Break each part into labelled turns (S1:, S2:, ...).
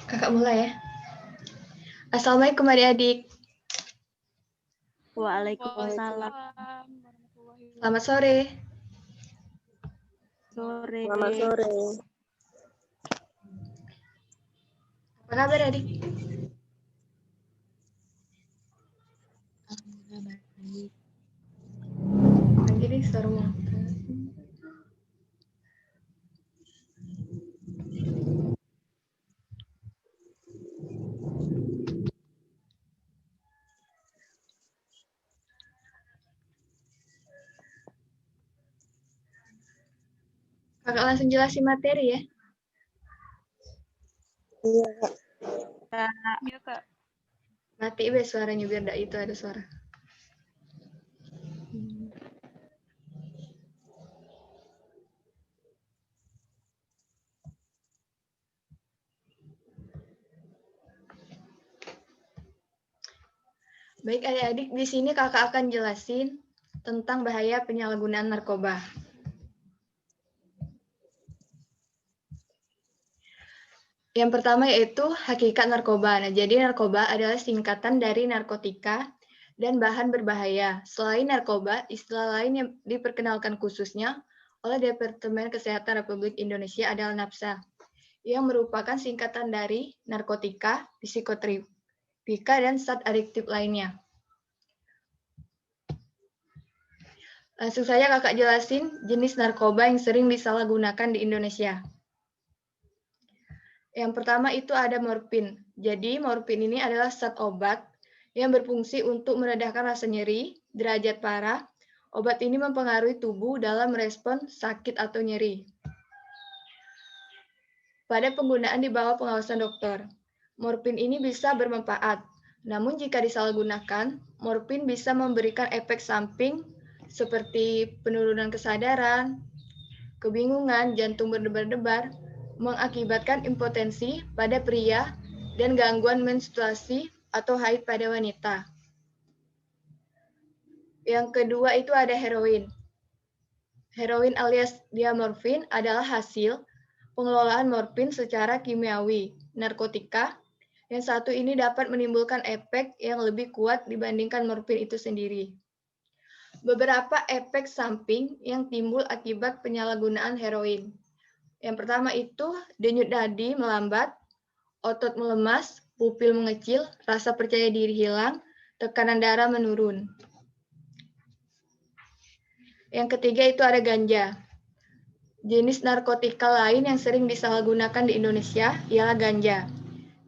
S1: Kakak mulai ya. Assalamualaikum adik-adik.
S2: Waalaikumsalam.
S1: Selamat sore.
S2: Selamat
S3: sore.
S1: Apa kabar adik? Jadi suruh. Kakak langsung jelasin materi ya.
S3: Iya, Kak.
S2: Iya, Kak.
S1: Mati be suaranya biar tidak itu ada suara. Baik adik-adik, di sini kakak akan jelasin tentang bahaya penyalahgunaan narkoba. Yang pertama yaitu hakikat narkoba. Nah, jadi narkoba adalah singkatan dari narkotika dan bahan berbahaya. Selain narkoba, istilah lain yang diperkenalkan khususnya oleh Departemen Kesehatan Republik Indonesia adalah NAPSA, yang merupakan singkatan dari narkotika, psikotropika, dan zat adiktif lainnya. Langsung saja kakak jelasin jenis narkoba yang sering disalahgunakan di Indonesia. Yang pertama itu ada morfin. Jadi morfin ini adalah zat obat yang berfungsi untuk meredakan rasa nyeri, derajat parah. Obat ini mempengaruhi tubuh dalam merespon sakit atau nyeri. Pada penggunaan di bawah pengawasan dokter, morfin ini bisa bermanfaat. Namun jika disalahgunakan, morfin bisa memberikan efek samping seperti penurunan kesadaran, kebingungan, jantung berdebar-debar, mengakibatkan impotensi pada pria, dan gangguan menstruasi atau haid pada wanita. Yang kedua itu ada heroin. Heroin alias diamorfin adalah hasil pengelolaan morfin secara kimiawi, narkotika. Yang satu ini dapat menimbulkan efek yang lebih kuat dibandingkan morfin itu sendiri. Beberapa efek samping yang timbul akibat penyalahgunaan heroin. Yang pertama itu denyut nadi melambat, otot melemas, pupil mengecil, rasa percaya diri hilang, tekanan darah menurun. Yang ketiga itu ada ganja. Jenis narkotika lain yang sering disalahgunakan di Indonesia ialah ganja,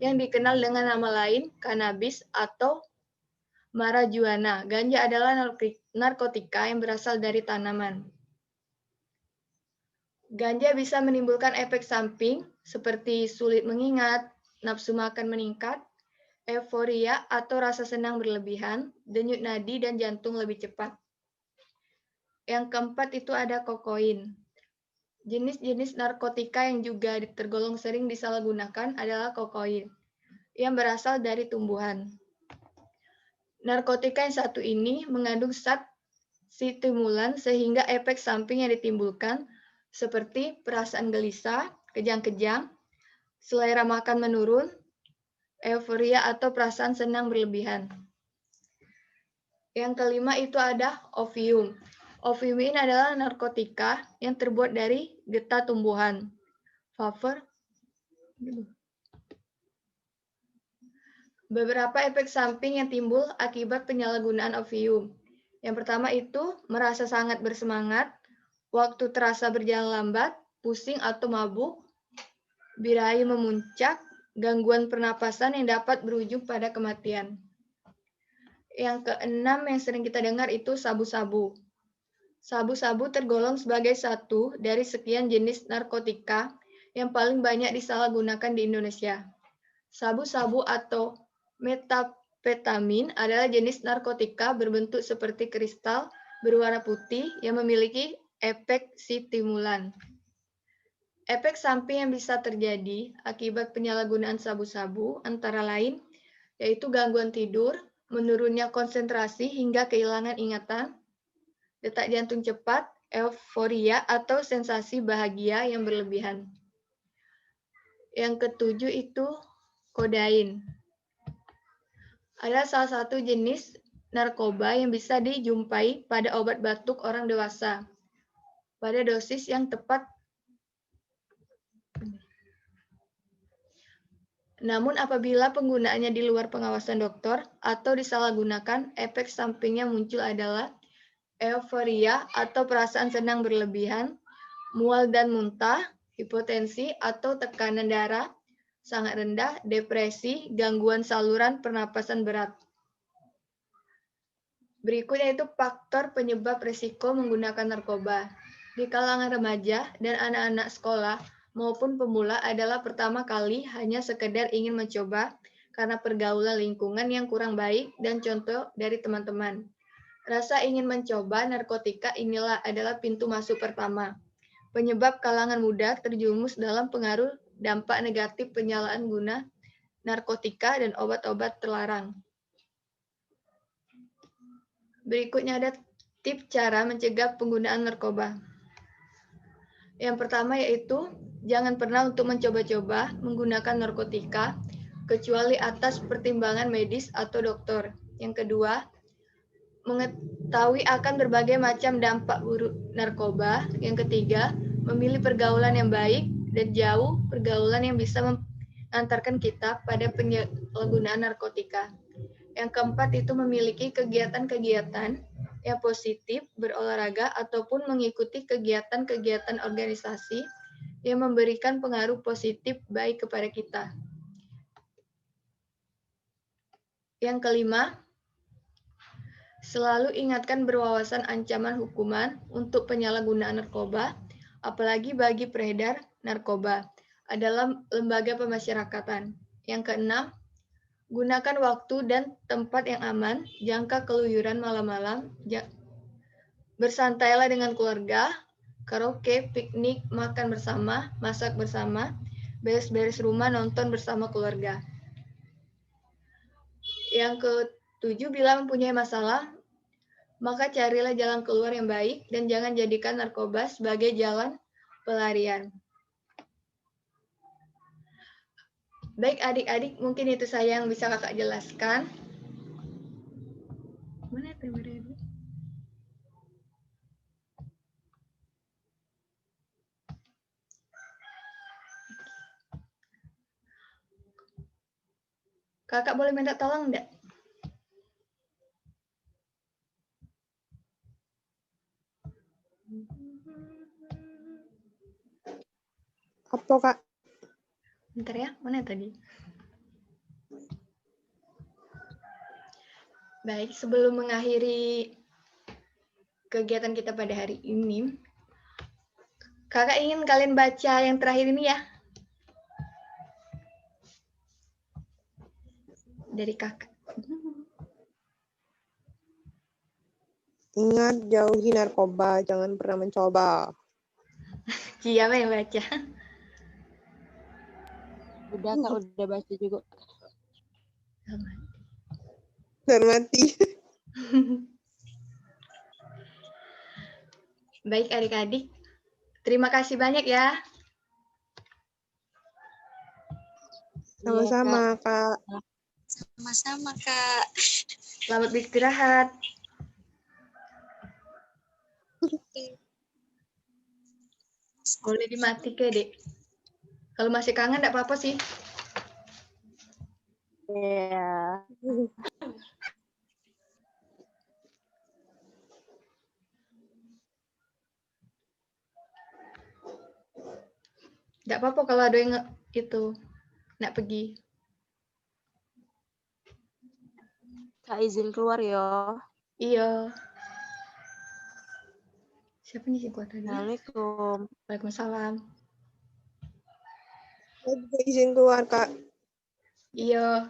S1: yang dikenal dengan nama lain kanabis atau marijuana. Ganja adalah narkotika yang berasal dari tanaman. Ganja bisa menimbulkan efek samping seperti sulit mengingat, nafsu makan meningkat, euforia atau rasa senang berlebihan, denyut nadi dan jantung lebih cepat. Yang keempat itu ada kokain. Jenis-jenis narkotika yang juga tergolong sering disalahgunakan adalah kokain, yang berasal dari tumbuhan. Narkotika yang satu ini mengandung zat stimulan sehingga efek samping yang ditimbulkan seperti perasaan gelisah, kejang-kejang, selera makan menurun, euforia atau perasaan senang berlebihan. Yang kelima itu ada opium. Opium ini adalah narkotika yang terbuat dari getah tumbuhan. Beberapa efek samping yang timbul akibat penyalahgunaan opium. Yang pertama itu merasa sangat bersemangat, waktu terasa berjalan lambat, pusing atau mabuk, birahi memuncak, gangguan pernapasan yang dapat berujung pada kematian. Yang keenam yang sering kita dengar itu sabu-sabu. Sabu-sabu tergolong sebagai satu dari sekian jenis narkotika yang paling banyak disalahgunakan di Indonesia. Sabu-sabu atau metapetamin adalah jenis narkotika berbentuk seperti kristal berwarna putih yang memiliki efek stimulan. Efek samping yang bisa terjadi akibat penyalahgunaan sabu-sabu antara lain yaitu gangguan tidur, menurunnya konsentrasi hingga kehilangan ingatan, detak jantung cepat, euforia atau sensasi bahagia yang berlebihan. Yang ketujuh itu kodain adalah salah satu jenis narkoba yang bisa dijumpai pada obat batuk orang dewasa pada dosis yang tepat. Namun apabila penggunaannya di luar pengawasan dokter atau disalahgunakan, efek sampingnya muncul adalah euforia atau perasaan senang berlebihan, mual dan muntah, hipotensi atau tekanan darah sangat rendah, depresi, gangguan saluran pernapasan berat. Berikutnya itu faktor penyebab risiko menggunakan narkoba. Di kalangan remaja dan anak-anak sekolah maupun pemula adalah pertama kali hanya sekedar ingin mencoba karena pergaulan lingkungan yang kurang baik dan contoh dari teman-teman. Rasa ingin mencoba narkotika inilah adalah pintu masuk pertama. Penyebab kalangan muda terjumus dalam pengaruh dampak negatif penyalahgunaan guna narkotika dan obat-obat terlarang. Berikutnya ada tips cara mencegah penggunaan narkoba. Yang pertama yaitu jangan pernah untuk mencoba-coba menggunakan narkotika kecuali atas pertimbangan medis atau dokter. Yang kedua, mengetahui akan berbagai macam dampak buruk narkoba. Yang ketiga, memilih pergaulan yang baik dan jauh pergaulan yang bisa mengantarkan kita pada penyalahgunaan narkotika. Yang keempat itu memiliki kegiatan-kegiatan yang positif, berolahraga, ataupun mengikuti kegiatan-kegiatan organisasi yang memberikan pengaruh positif baik kepada kita. Yang kelima, selalu ingatkan berwawasan ancaman hukuman untuk penyalahgunaan narkoba, apalagi bagi peredar narkoba, adalah lembaga pemasyarakatan. Yang keenam, gunakan waktu dan tempat yang aman, jangka keluyuran malam-malam, bersantailah dengan keluarga, karaoke, piknik, makan bersama, masak bersama, beres-beres rumah, nonton bersama keluarga. Yang ketujuh, bila mempunyai masalah, maka carilah jalan keluar yang baik dan jangan jadikan narkoba sebagai jalan pelarian. Baik adik-adik, mungkin itu saya yang bisa kakak jelaskan. Mana teman-teman? Kakak boleh minta tolong enggak?
S3: Apa, Kak?
S1: Bentar ya, mana tadi? Baik, sebelum mengakhiri kegiatan kita pada hari ini, kakak ingin kalian baca yang terakhir ini ya. Dari kakak.
S3: Ingat, jauhi narkoba, jangan pernah mencoba.
S1: Siapa yang baca?
S2: Udah Kak, udah baca juga.
S3: Hormati.
S1: Baik adik-adik, terima kasih banyak ya.
S3: Sama-sama, Kak.
S4: Sama-sama, Kak.
S1: Selamat beristirahat. Boleh dimati ke, Dek. Kalau masih kangen enggak apa-apa sih.
S2: Iya.
S1: Enggak apa-apa kalau ada yang itu enggak pergi.
S2: Kak izin keluar ya.
S1: Iya. Siapa nih si kuat tadi?
S2: Assalamualaikum.
S1: Waalaikumsalam.
S3: Saya juga izin keluar, Kak.
S1: Iya.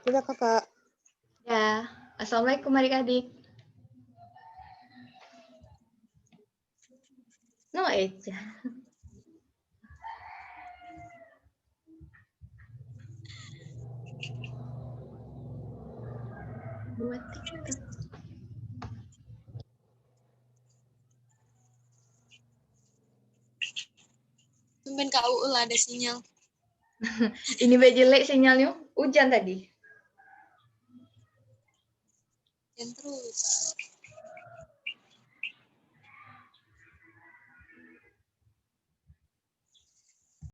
S3: Udah, Kakak.
S1: Ya. Assalamualaikum adik-adik. No aja. Buat TikTok.
S4: Tumben Kak Uul ada sinyal.
S1: Ini be jelek sinyalnya. Hujan tadi.
S4: Dan terus.